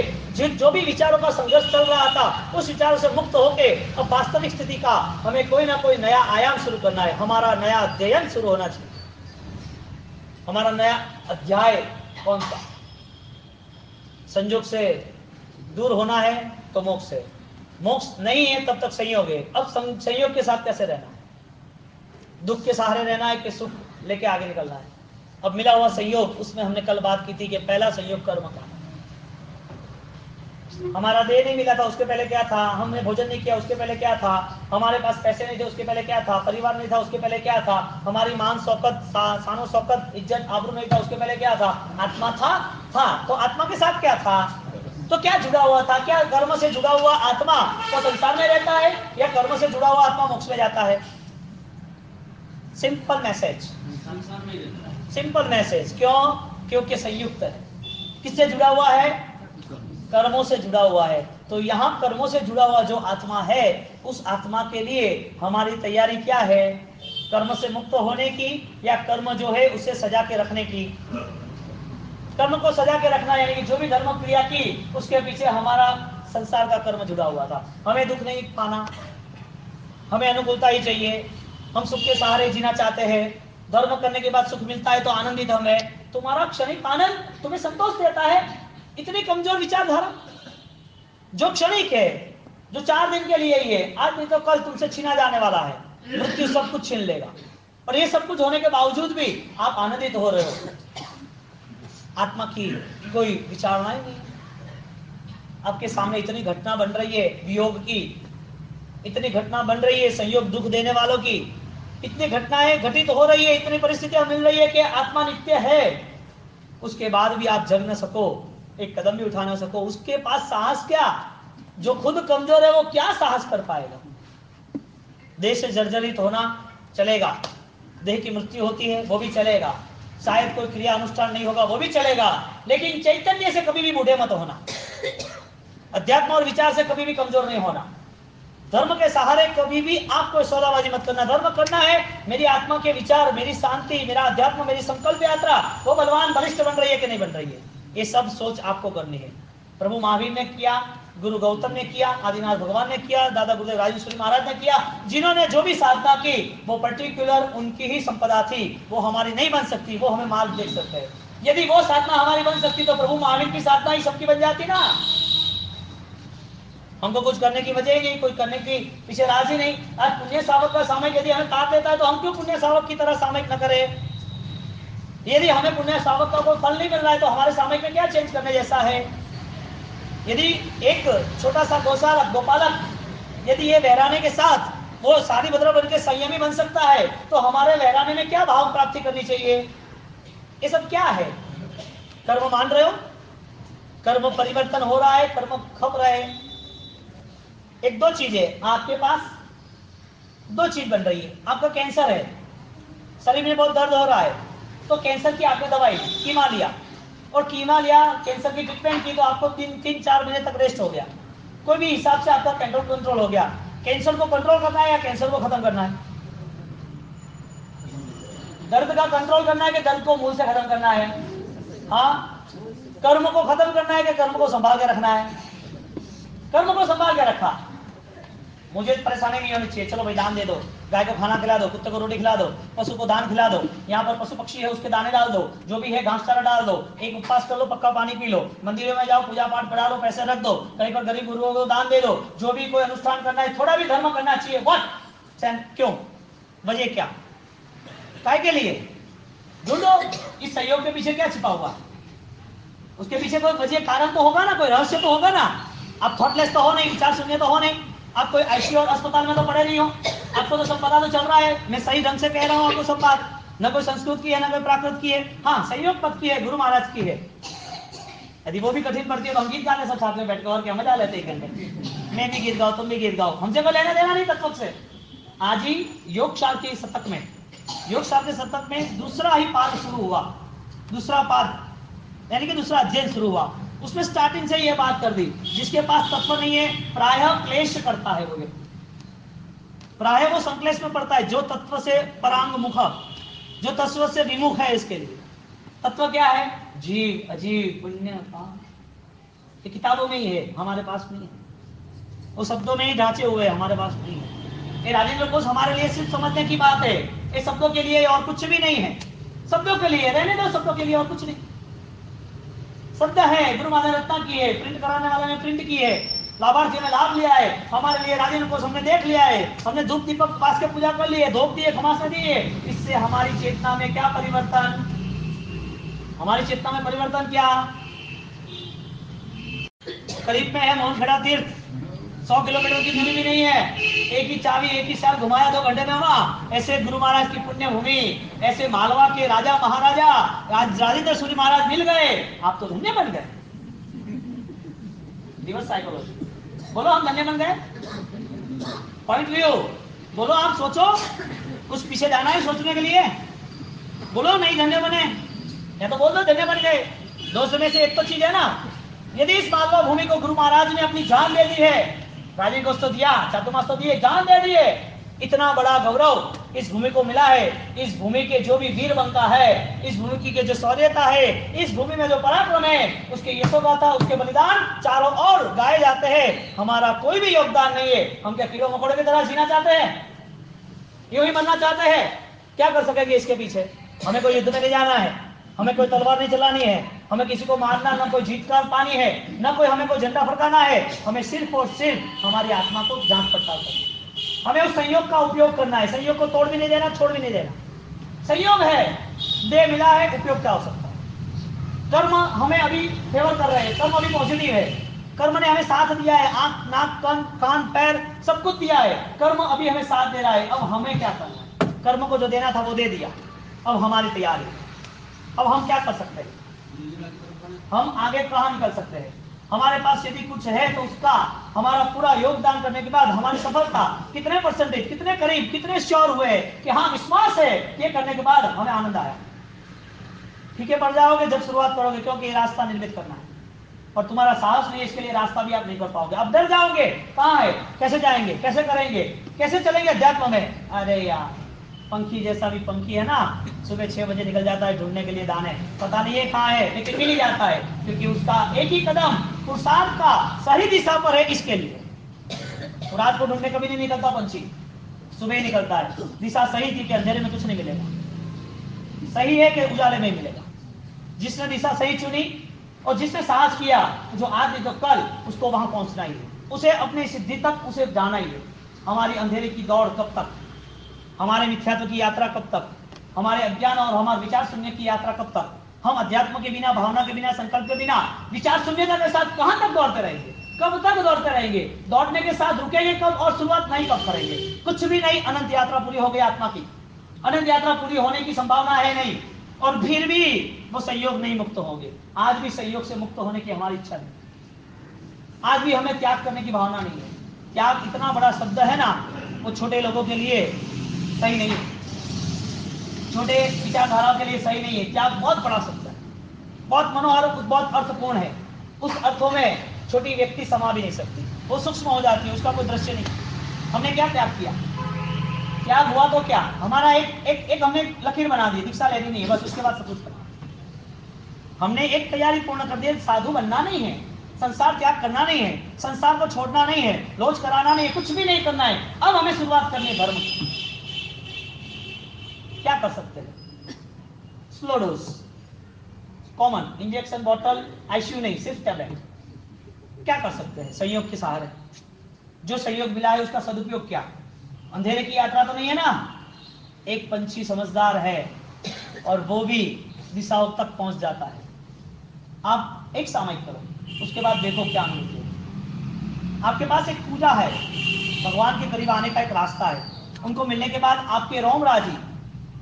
जो भी विचारों का संघर्ष चल रहा था, उस विचारों से मुक्त होके अब वास्तविक स्थिति का हमें कोई ना कोई नया आयाम शुरू करना है। हमारा नया अध्ययन शुरू होना चाहिए। हमारा नया अध्याय कौन सा? संयोग से दूर होना है तो मोक्ष है, मोक्ष नहीं है तब तक संयोग है। अब संयोग के साथ कैसे रहना है? दुख के सहारे रहना है कि सुख लेके आगे निकलना है? अब मिला हुआ संयोग, उसमें हमने कल बात की थी कि पहला संयोग कर्म का। हमारा देह नहीं मिला था, उसके पहले क्या था? हमने भोजन नहीं किया, उसके पहले क्या था? हमारे पास पैसे नहीं थे, उसके पहले क्या था? परिवार नहीं था, उसके पहले क्या था? हमारी मान शौकत, शानो शौकत, इज्जत आबरू नहीं था, उसके पहले क्या था? आत्मा था। तो आत्मा के साथ क्या था? तो क्या जुड़ा हुआ था? क्या कर्म से जुड़ा हुआ आत्मा तो संसार में रहता है या कर्म से जुड़ा हुआ आत्मा मोक्ष में जाता है? Simple message, simple message. क्यों? क्योंकि संयुक्त है। किससे जुड़ा हुआ है? कर्मों से जुड़ा हुआ है। तो यहाँ कर्मों से जुड़ा हुआ जो आत्मा है, उस आत्मा के लिए हमारी तैयारी क्या है? कर्म से मुक्त होने की या कर्म जो है उसे सजा के रखने की? कर्म को सजा के रखना यानी कि जो भी धर्म क्रिया की उसके पीछे हमारा संसार का कर्म जुड़ा हुआ था। हमें दुख नहीं पाना, हमें अनुकूलता ही चाहिए, हम सुख के सहारे जीना चाहते हैं, धर्म करने के बाद सुख मिलता है तो आनंदित हम है। तुम्हारा क्षणिक आनंद तुम्हें संतोष देता है? इतनी कमजोर विचारधारा जो क्षणिक है, जो 4 दिन के लिए ही है, आज नहीं तो कल तुमसे छीना जाने वाला है, मृत्यु सब कुछ छीन लेगा। और ये सब कुछ होने के बावजूद भी आप आनंदित हो रहे हो। आत्मा की कोई विचारणा ही नहीं। आपके सामने इतनी घटना बन रही है वियोग की, इतनी घटना बन रही है संयोग दुख देने वालों की, इतनी घटनाएं घटित हो रही है, इतनी परिस्थितियां मिल रही है कि आत्मा नित्य है, उसके बाद भी आप जग न सको, एक कदम भी उठा न सको। उसके पास साहस क्या? जो खुद कमजोर है वो क्या साहस कर पाएगा? देह से जर्जरित होना चलेगा, देह की मृत्यु होती है वो भी चलेगा, शायद कोई क्रिया अनुष्ठान नहीं होगा वो भी चलेगा, लेकिन चैतन्य से कभी भी बूढ़े मत होना, अध्यात्म और विचार से कभी भी कमजोर नहीं होना, धर्म के सहारे कभी भी आपको सौदाबाजी मत करना। धर्म करना है मेरी आत्मा के विचार, मेरी शांति, मेरा अध्यात्म, मेरी संकल्प यात्रा वो बलवान बलिष्ठ बन रही है कि नहीं बन रही है, ये सब सोच आपको करनी है। प्रभु महावीर ने किया, गुरु गौतम ने किया, आदिनाथ भगवान ने किया, दादा गुरुदेव राजेश्वरी महाराज ने किया। जिन्होंने जो भी साधना की वो पर्टिकुलर उनकी ही संपदा थी, वो हमारी नहीं बन सकती, वो हमें मार्ग देख सकते हैं। यदि वो साधना हमारी बन सकती तो प्रभु महावीर की साधना ही सबकी बन जाती ना। हमको कुछ करने की वजह ही नहीं, कोई करने की पीछे राज ही नहीं। आज पुण्य सावक का सामयिक यदि हमें काट देता है तो हम क्यों पुण्य सावक की तरह सामयिक न करें? यदि हमें पुण्य सावक का कोई फल नहीं मिल रहा है तो हमारे सामयिक में क्या चेंज करने जैसा है? यदि एक छोटा सा गौशालक, गोपालक यदि ये वहराने के साथ वो सारी भद्र बन के संयमी बन सकता है तो हमारे वहराने में क्या भाव प्राप्ति करनी चाहिए? ये सब क्या है? कर्म मान रहे हो, कर्म परिवर्तन हो रहा है, कर्म खप रहे हैं। एक दो चीजें आपके पास, दो चीज बन रही है। आपका कैंसर है, शरीर में बहुत दर्द हो रहा है, तो कैंसर की आपने दवाई कीमा लिया, और कीमा लिया, कैंसर की ट्रीटमेंट की, तो आपको 3-4 महीने तक रेस्ट हो गया। कोई भी हिसाब से आपका कंट्रोल हो गया। कैंसर को कंट्रोल करना है या कैंसर को खत्म करना है? दर्द का कंट्रोल करना है कि दर्द को मूल से खत्म करना है? हाँ, कर्म को खत्म करना है कि कर्म को संभाल के रखना है? कर्म को संभाल के रखा, मुझे परेशानी नहीं होनी चाहिए, चलो भाई दान दे दो, गाय को खाना खिला दो, कुत्ते को रोटी खिला दो, पशु को दान खिला दो, यहाँ पर पशु पक्षी है उसके दाने डाल दो, जो भी है घास चारा डाल दो, एक उपवास कर लो, पक्का पानी पी लो, मंदिरों में जाओ, पूजा पाठ पढ़ा लो, पैसे रख दो, कहीं पर गरीब गुरुओं को दान दे दो, जो भी कोई अनुष्ठान करना है, थोड़ा भी धर्म करना चाहिए। व्हाट? क्यों? वजह क्या? काय के लिए? ढूंढो इस सहयोग के पीछे क्या छिपा हुआ, उसके पीछे कोई वजह कारण तो होगा ना, कोई रहस्य तो होगा ना। आप थॉटलेस तो हो नहीं, विचार शून्य तो हो नहीं, आप कोई आईसीयू और अस्पताल में तो पड़े नहीं हो, आपको तो सब पता तो चल रहा है, मैं सही ढंग से कह रहा हूँ आपको सब बात, न कोई संस्कृत की है, न कोई प्राकृत की है, हाँ सहयोग पद की है, गुरु महाराज की है। यदि वो भी कठिन पड़ती है तो हम गीत गाने सब साथ में बैठ कर और क्या मजा लेते हैं, मैं भी गीत गाओ, तुम भी गीत गाओ, हमसे कोई लेना देना नहीं तत्व से। आज ही योग शास्त्र के शतक में, योग शास्त्र के शतक में दूसरा ही पाद शुरू हुआ, दूसरा पाद यानी कि दूसरा अध्ययन शुरू हुआ, उसमें स्टार्टिंग से यह बात कर दी, जिसके पास तत्व नहीं है प्रायः क्लेश करता है वो व्यक्ति, प्रायः वो संक्लेश में पड़ता है, जो तत्व से परांग मुख, जो तत्व से विमुख है। इसके लिए तत्व क्या है? जीव, अजीव, पुण्य, पाप, ये किताबों में ही है, हमारे पास नहीं है, वो शब्दों में ही ढांचे हुए हैं, हमारे पास नहीं है। ये राजेंद्र कोश हमारे लिए सिर्फ समझने की बात है, ये शब्दों के लिए और कुछ भी नहीं है, शब्दों के लिए रहने दो, शब्दों के लिए और कुछ नहीं। शब्द है, गुरु महाराज रत्ना की है, प्रिंट कराने वाले ने प्रिंट की है, लाभार्थी ने लाभ लिया है, हमारे लिए राजेंद्र कोश हमने देख लिया है, हमने धूप दीपक पास के पूजा कर ली है, धूप दिए, खमास दिए, इससे हमारी चेतना में क्या परिवर्तन, हमारी चेतना में परिवर्तन क्या? करीब में है मोहनखेड़ा तीर्थ, 100 किलोमीटर की दूरी भी नहीं है, एक ही चाबी एक ही साल घुमाया 2 घंटे में हुआ। ऐसे गुरु महाराज की पुण्य भूमि, ऐसे मालवा के राजा महाराजा आज राजेंद्र सूरी महाराज मिल गए, आप तो धन्य बन गए। रिवर्स साइकोलॉजी, बोलो हम धन्य बन गए, पॉइंट व्यू बोलो, आप सोचो, कुछ पीछे जाना है सोचने के लिए, बोलो नहीं धन्य बने, या तो बोल दो धन्य बन गए। दोस्तों में से एक तो चीज है ना, यदि इस मालवा भूमि को गुरु महाराज ने अपनी जान दे दी है, राजेंद्र कोश तो दिया, चातुर्मास तो दिए, जान दे दिए, इतना बड़ा गौरव इस भूमि को मिला है, इस भूमि के जो भी वीर बनता है, इस भूमि की जो शौर्यता है, इस भूमि में जो पराक्रम है, उसके यशोगाथा, उसके बलिदान चारों ओर गाए जाते हैं, हमारा कोई भी योगदान नहीं है। हम क्या कीड़ों मकोड़ों की तरह जीना चाहते हैं, यूं ही मरना चाहते हैं? क्या कर सकेंगे इसके पीछे? हमें कोई युद्ध में नहीं जाना है, हमें कोई तलवार नहीं चलानी है, हमें किसी को मारना, ना कोई जीत कर पानी है, ना कोई हमें कोई झंडा फड़काना है, हमें सिर्फ और सिर्फ हमारी आत्मा को जांच पड़ताल करनी है, हमें उस संयोग का उपयोग करना है, संयोग को तोड़ भी नहीं देना, छोड़ भी नहीं देना। संयोग है, दे मिला है, उपयोग क्या हो सकता है? कर्म हमें अभी फेवर कर रहे हैं, कर्म अभी पॉजिटिव है, कर्म ने हमें साथ दिया है, आंख नाक कान पैर सब कुछ दिया है, कर्म अभी हमें साथ दे रहा है। अब हमें क्या करना है? कर्म को जो देना था वो दे दिया, अब हमारी तैयारी, अब हम क्या कर सकते हैं? हम आगे कहां निकल सकते हैं? हमारे पास यदि कुछ है तो उसका हमारा पूरा योगदान करने के बाद हमारी सफलता कितने परसेंटेज, कितने करीब, कितने श्योर हुए कि हाँ विश्वास है, ये करने के बाद हमें आनंद आया। फीके पड़ जाओगे जब शुरुआत करोगे, क्योंकि ये रास्ता निर्मित करना है और तुम्हारा साहस नहीं है, इसके लिए रास्ता भी आप नहीं कर पाओगे। अब डर जाओगे, कहाँ है, कैसे जाएंगे, कैसे करेंगे, कैसे चलेंगे अध्यात्म में? अरे यार, पंखी जैसा भी पंखी है ना, सुबह 6 बजे निकल जाता है ढूंढने के लिए दाने, पता नहीं है कहाँ है, लेकिन मिल ही जाता है, क्योंकि उसका एक ही कदम पुरुषार्थ का सही दिशा पर है। इसके लिए रात को ढूंढने कभी नहीं निकलता पंछी, सुबह ही निकलता है। दिशा सही थी कि अंधेरे में कुछ नहीं मिलेगा, सही है कि उजाले में ही मिलेगा। जिसने दिशा सही चुनी और जिसने साहस किया, जो आज नहीं तो कल उसको वहां पहुंचना ही है, उसे अपनी सिद्धि तक उसे जाना ही है। हमारी अंधेरे की दौड़ कब तक, हमारे मिथ्यात्व की यात्रा कब तक, हमारे अज्ञान और हमारे विचार शून्य की यात्रा कब तक? हम अध्यात्म के बिना, भावना के बिना, संकल्प के बिना, विचार शून्यता के साथ कहां तक दौड़ते रहेंगे? कब तक दौड़ते रहेंगे? दौड़ने के साथ रुकेंगे कब और शुरुआत नहीं कब करेंगे? कुछ भी नहीं। अनंत यात्रा पूरी हो गई आत्मा की, अनंत यात्रा पूरी होने की संभावना है नहीं, और फिर भी वो संयोग नहीं मुक्त होंगे। आज भी संयोग से मुक्त होने की हमारी इच्छा नहीं, आज भी हमें त्याग करने की भावना नहीं है। त्याग इतना बड़ा शब्द है ना, वो छोटे लोगों के लिए सही नहीं है, छोटे विचारधाराओं के लिए सही नहीं है। त्याग बहुत बड़ा शब्द है, बहुत मनोहर, बहुत अर्थपूर्ण है। उस अर्थों में छोटी व्यक्ति समा भी नहीं सकती, वो सूक्ष्म हो जाती है, उसका कोई दृश्य नहीं। हमने क्या त्याग किया? त्याग हुआ तो क्या? हमारा एक हमने लकीर बना दी, दीक्षा लेनी नहीं है, बस उसके बाद सब कुछ करना। हमने एक तैयारी पूर्ण कर दी, साधु बनना नहीं है, संसार त्याग करना नहीं है, संसार को छोड़ना नहीं है, रोज कराना नहीं है, कुछ भी नहीं करना है। अब हमें शुरुआत करनी है धर्म की। क्या कर सकते हैं? Slow dose, common injection bottle, ICU नहीं, सिर्फ टैबलेट। क्या कर सकते हैं? संयोग के सहारे जो संयोग मिला है उसका सदुपयोग क्या? अंधेरे की यात्रा तो नहीं है ना। एक पंछी समझदार है और वो भी दिशाओं तक पहुंच जाता है। आप एक सामयिक करो, उसके बाद देखो क्या अनुभूति है। आपके पास एक पूजा है, भगवान के करीब आने का एक रास्ता है। उनको मिलने के बाद आपके रोम राजी,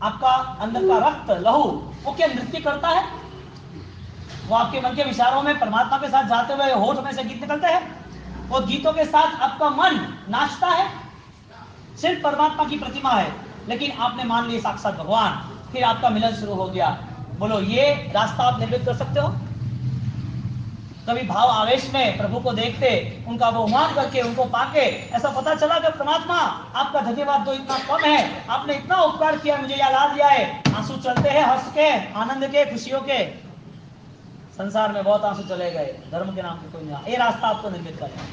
आपका अंदर का रक्त लहू, वो क्या नृत्य करता है? वो आपके मन के विचारों में परमात्मा के साथ जाते हुए होठ में से गीत निकलते हैं। वो गीतों के साथ आपका मन नाचता है। सिर्फ परमात्मा की प्रतिमा है, लेकिन आपने मान लिया साक्षात भगवान। फिर आपका मिलन शुरू हो गया। बोलो, ये रास्ता आप निर्मित कर सकते हो? कभी भाव आवेश में प्रभु को देखते, उनका बहुमान करके, उनको पाके ऐसा पता चला कि परमात्मा आपका धन्यवाद तो इतना कम है, आपने इतना उपकार किया, मुझे याद दिया है। आंसू चलते हैं हर्ष के, आनंद के, खुशियों के। संसार में बहुत आंसू चले गए, धर्म के नाम पे कोई नहीं। ये रास्ता आपको निर्मित करना है।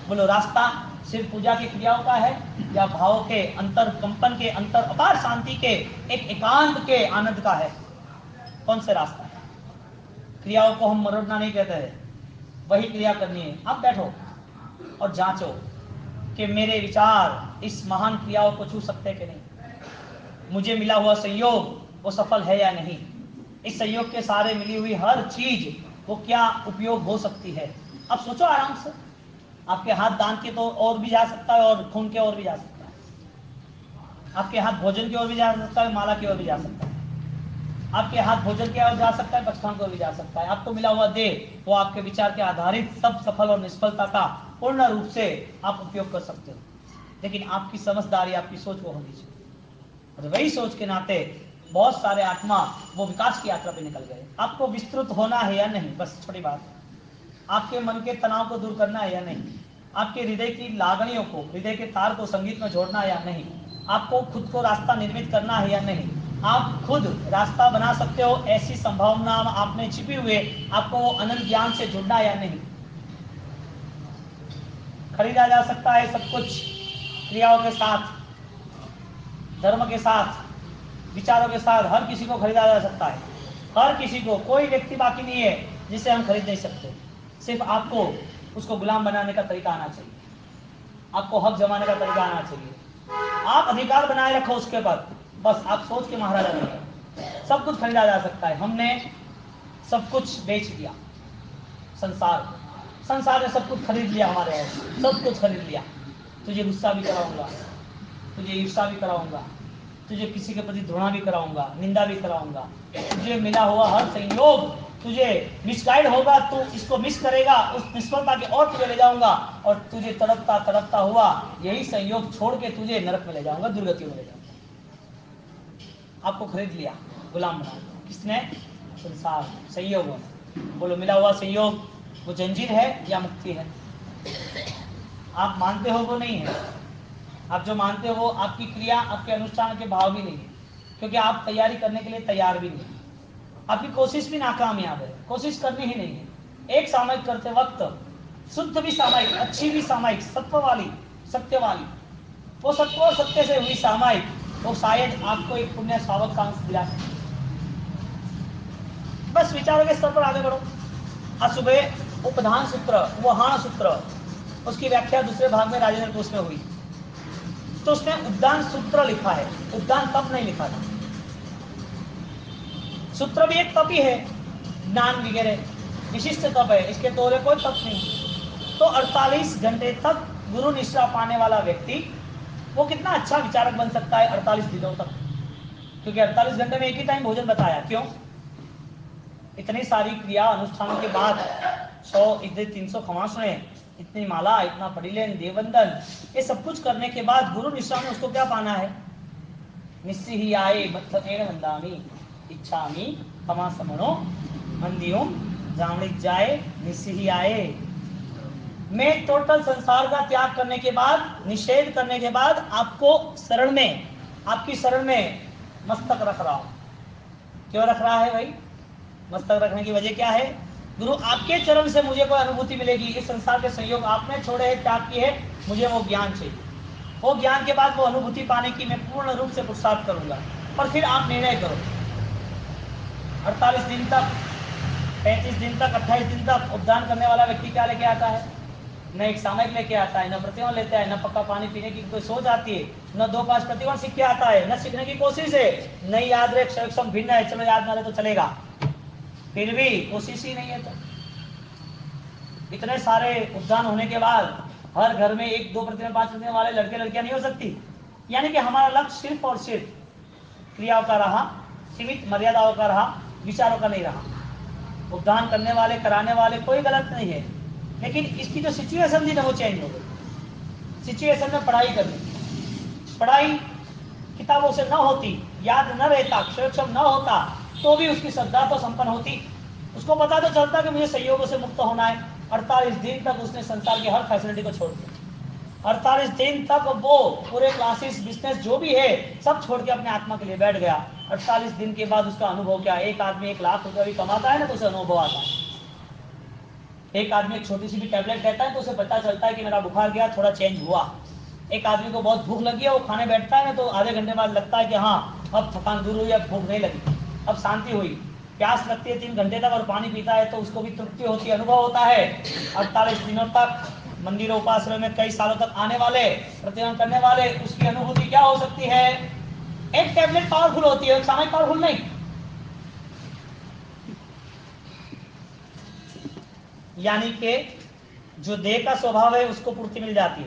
बोलो, रास्ता सिर्फ पूजा की क्रियाओं का है या भाव के अंतर कंपन के, अंतर अपार शांति के, एक एकांत के आनंद का है? कौन से रास्ता है? क्रियाओं को हम मरोड़ना नहीं कहते हैं, वही क्रिया करनी है। आप बैठो और जांचो कि मेरे विचार इस महान क्रियाओं को छू सकते कि नहीं। मुझे मिला हुआ संयोग वो सफल है या नहीं। इस संयोग के सारे मिली हुई हर चीज वो क्या उपयोग हो सकती है। अब सोचो आराम से। आपके हाथ दान के तो और भी जा सकता है और खून के और भी जा सकता है। आपके हाथ भोजन की ओर भी जा सकता है, माला की ओर भी जा सकता है। आपके हाथ भोजन की ओर जा सकता है, बचपन को भी जा सकता है। आपको मिला हुआ देह वो आपके विचार के आधारित सब सफल और निष्फलता का पूर्ण रूप से आप उपयोग कर सकते हो। लेकिन आपकी समझदारी, आपकी सोच वो होनी चाहिए। और वही सोच के नाते बहुत सारे आत्मा वो विकास की यात्रा पे निकल गए। आपको विस्तृत होना है या नहीं, बस छोटी बात। आपके मन के तनाव को दूर करना है या नहीं, आपके हृदय की लागणियों को, हृदय के तार को संगीत में जोड़ना है या नहीं, आपको खुद को रास्ता निर्मित करना है या नहीं। आप खुद रास्ता बना सकते हो, ऐसी संभावना आप में छिपी हुए, आपको वो अनंत ज्ञान से जुड़ना है या नहीं। खरीदा जा सकता है सब कुछ, क्रियाओं के साथ, धर्म के साथ, विचारों के साथ, हर किसी को खरीदा जा सकता है। हर किसी को, कोई व्यक्ति बाकी नहीं है जिसे हम खरीद नहीं सकते। सिर्फ आपको उसको गुलाम बनाने का तरीका आना चाहिए, आपको हक जमाने का तरीका आना चाहिए। आप अधिकार बनाए रखो उसके पर, बस आप सोच के महाराजा नहीं। सब कुछ खरीदा जा सकता है। हमने सब कुछ बेच दिया, संसार ने सब कुछ खरीद लिया हमारे यहाँ, सब कुछ खरीद लिया। तुझे गुस्सा भी कराऊंगा, तुझे ईर्ष्या भी कराऊंगा, तुझे किसी के प्रति घृणा भी कराऊंगा, निंदा भी कराऊंगा। तुझे मिला हुआ हर संयोग तुझे मिसगाइड होगा, तू इसको मिस करेगा, उस निष्फलता की ओर तुझे ले जाऊंगा और तुझे तड़पता तड़पता हुआ यही संयोग छोड़ के तुझे नरक में ले जाऊंगा, दुर्गति में ले जाऊंगा। आपको खरीद लिया, गुलाम बना दिया। किसने? संसार, संयोगों ने। बोलो, मिला हुआ संयोग वो जंजीर है या मुक्ति है? आप मानते हो वो नहीं है। आप जो मानते हो वो आपकी क्रिया, आपके अनुष्ठान के भाव भी नहीं है, क्योंकि आप तैयारी करने के लिए तैयार भी नहीं। आपकी कोशिश भी नाकामयाब है, कोशिश करनी ही नहीं है। एक सामयिक करते वक्त शुद्ध भी सामयिक, अच्छी भी सामयिक, सत्व वाली, सत्य वाली, वो सत्व और सत्य से हुई सामयिक, वो शायद आपको एक पुण्य श्रावक का अंश दिला सके। बस विचारों के स्तर पर आगे बढ़ो। आज सुबह उपधान सूत्र, वहान सूत्र, उसकी व्याख्या दूसरे भाग में राजेंद्र कोश में हुई, तो उसने उद्दान सूत्र लिखा है, उद्दान तप नहीं लिखा था। सूत्र भी एक तप ही है, ज्ञान वगैरह विशिष्ट तप है, इसके तौर कोई तप नहीं। तो 48 घंटे तक गुरु निष्ठा पाने वाला व्यक्ति वो कितना अच्छा विचारक बन सकता है 48 दिनों तक, क्योंकि 48 घंटे में एक ही टाइम भोजन बताया। क्यों? इतनी सारी क्रिया अनुष्ठानों के बाद 100 इधर 300 खमासने, इतनी माला, इतना पढ़िलेन, देववंदन, ये सब कुछ करने के बाद गुरु निष्ठा में उसको क्या पाना है? निस्सी आए बत्थेन वंदामी इच्छामी खमा समणो मंदियों जामणिक जाए निस्सी आए। मैं टोटल संसार का त्याग करने के बाद, निषेध करने के बाद आपको शरण में, आपकी शरण में मस्तक रख रहा हूं। क्यों रख रहा है भाई? मस्तक रखने की वजह क्या है? गुरु आपके चरण से मुझे कोई अनुभूति मिलेगी, इस संसार के संयोग आपने छोड़े हैं, त्याग किए, मुझे वो ज्ञान चाहिए। वो ज्ञान के बाद वो अनुभूति पाने की मैं पूर्ण रूप से पुरुषार्थ करूंगा। और फिर आप निर्णय करो। 48 दिन तक, 35 दिन तक, 28 दिन तक उपदान करने वाला व्यक्ति क्या लेके आता है? न एक सामयिक लेके आता है, न प्रतिवन लेता है, न पक्का पानी पीने की कोई सोच आती है, न 2-5 प्रतिवन सीख के आता है, न सीखने की कोशिश है, नहीं याद रहे, क्षण भिन्न है, चलो याद ना रहे तो चलेगा, फिर भी कोशिश ही नहीं है। तो इतने सारे उद्यान होने के बाद हर घर में 1-2 प्रतिदिन 5 प्रतिदिन वाले लड़के लड़कियां नहीं हो सकती। यानी कि हमारा लक्ष्य सिर्फ और सिर्फ क्रियाओं का रहा, सीमित मर्यादाओं का रहा, विचारों का नहीं रहा। उद्यान करने वाले, कराने वाले कोई गलत नहीं है, लेकिन इसकी जो सिचुएशन थी ना वो चेंज हो गई। सिचुएशन में पढ़ाई करनी, पढ़ाई किताबों से न होती, याद न रहता, अक्षरक्षम न होता, तो भी उसकी श्रद्धा तो संपन्न होती। उसको पता तो चलता कि मुझे संयोगों से मुक्त होना है। 48 दिन तक उसने संसार की हर फैसिलिटी को छोड़ दिया। 48 दिन तक वो पूरे क्लासेस, बिजनेस जो भी है सब छोड़ के अपने आत्मा के लिए बैठ गया। 48 दिन के बाद उसका अनुभव क्या? एक आदमी 1 लाख रुपया भी कमाता है ना तो उसे अनुभव आता है। एक आदमी एक छोटी सी भी टैबलेट लेता है तो उसे पता चलता है कि मेरा बुखार गया, थोड़ा चेंज हुआ। एक आदमी को बहुत भूख लगी है, वो खाने बैठता है ना तो आधे घंटे बाद लगता है कि हाँ अब थकान दूर हुई, अब भूख नहीं लगी, अब शांति हुई। प्यास लगती है 3 घंटे तक और पानी पीता है तो उसको भी तृप्ति होती है, अनुभव होता है। 48 दिनों तक मंदिरों, उपासनाओं में कई सालों तक आने वाले, प्रतिदिन करने वाले, उसकी अनुभूति क्या हो सकती है? एक टैबलेट पावरफुल होती है, एक सामयिक पावरफुल नहीं। यानी कि जो देह का स्वभाव है उसको पूर्ति मिल जाती है।